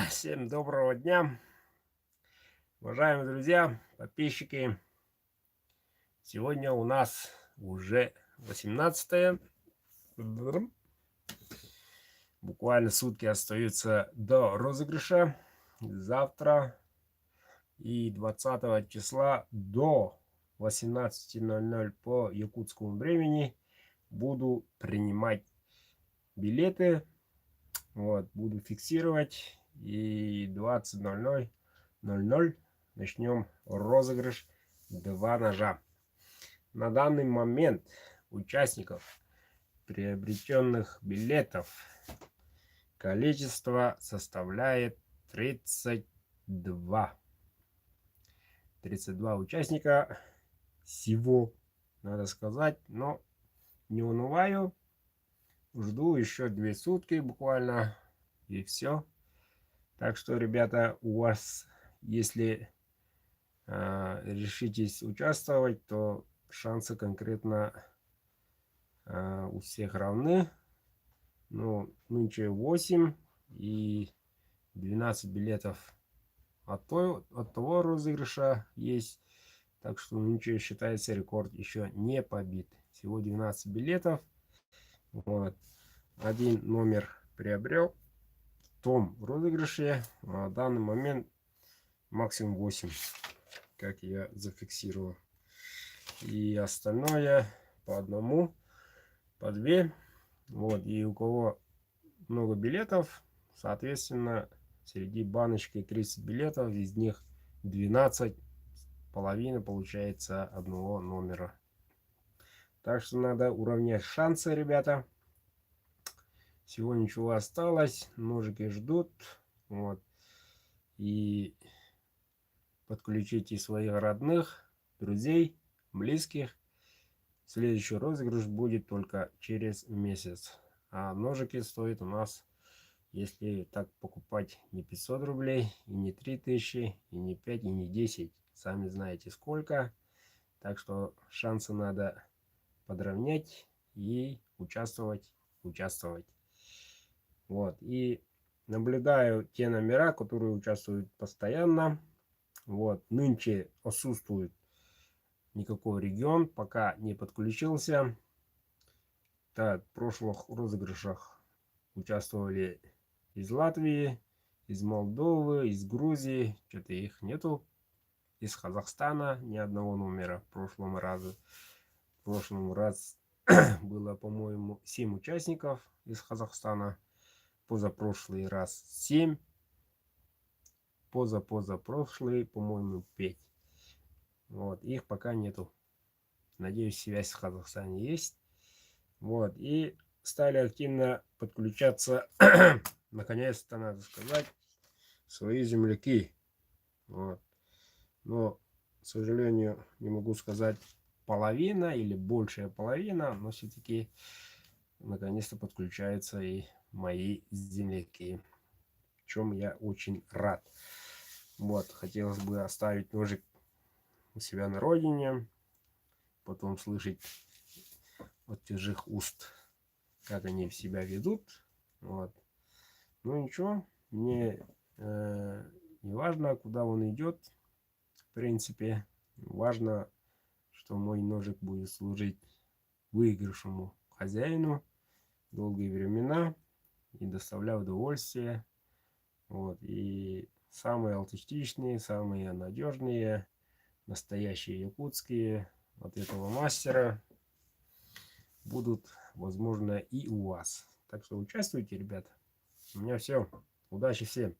Всем доброго дня, уважаемые друзья, подписчики. Сегодня у нас уже 18. Буквально сутки остаются до розыгрыша. Завтра и 20 числа до 18:00 по якутскому времени буду принимать билеты. Вот, буду фиксировать. И 20:00 начнем розыгрыш 2 ножа. На данный момент участников приобретенных билетов количество составляет 32. 32 участника всего, надо сказать, но не унываю. Жду еще 2 сутки буквально, и все. Так что, ребята, у вас, если решитесь участвовать, то шансы конкретно у всех равны. Ну, нынче 8 и 12 билетов от того розыгрыша есть. Так что нынче считается рекорд еще не побит. Всего 12 билетов. Вот. Один номер приобрел в том розыгрыше. А на данный момент максимум 8, как я зафиксировал. И остальное по одному, по 2. Вот. И у кого много билетов, соответственно, среди баночки 30 билетов, из них 12, половина получается одного номера. Так что надо уравнять шансы, ребята. Всего ничего осталось, ножики ждут. Вот. И подключите своих родных, друзей, близких. Следующий розыгрыш будет только через месяц. А ножики стоят у нас, если так покупать, не 500 рублей, и не 3000, и не 5, и не 10. Сами знаете сколько. Так что шансы надо подровнять и участвовать. Вот. И наблюдаю те номера, которые участвуют постоянно. Вот. Нынче отсутствует никакой регион, пока не подключился. Так, в прошлых розыгрышах участвовали из Латвии, из Молдовы, из Грузии. Что-то их нету. Из Казахстана ни одного номера в прошлом разу. В прошлом раз было, по-моему, 7 участников из Казахстана. Позапрошлый раз 7. Позапрошлый, по-моему, 5. Вот, их пока нету. Надеюсь, связь в Казахстане есть. Вот, и стали активно подключаться, наконец-то, надо сказать, свои земляки. Вот. Но, к сожалению, не могу сказать половина или большая половина, но все-таки наконец-то подключаются и мои земляки, в чем я очень рад. Вот, хотелось бы оставить ножик у себя на родине, потом слышать от чужих уст, как они себя ведут. Вот. Ну ничего, мне не важно, куда он идет. В принципе, важно, что мой ножик будет служить выигрышему хозяину долгие времена и доставлял удовольствие. Вот. И самые аутентичные, самые надежные, настоящие якутские от этого мастера будут, возможно, и у вас. Так что участвуйте, ребята. У меня все. Удачи всем.